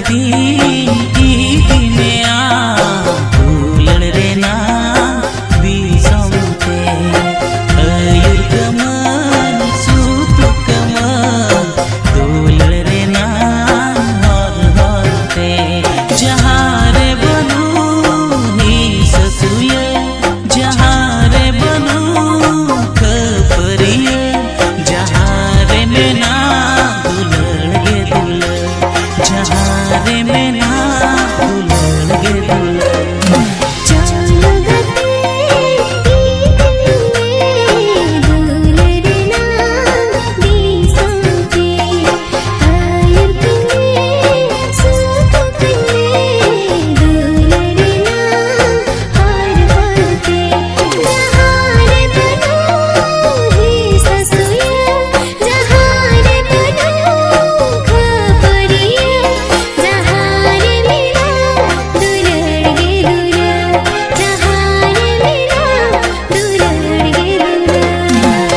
थी दिने दुलड़ रे ना बिसमते अयुर कमन सुतु कमन दुलड़ रे ना हर हरते जहाँ रे बनू ही ससुये जहाँ रे बनू खपरिये जहाँ रे में ना दुलड़ गे दुलड़ जहाँ रे में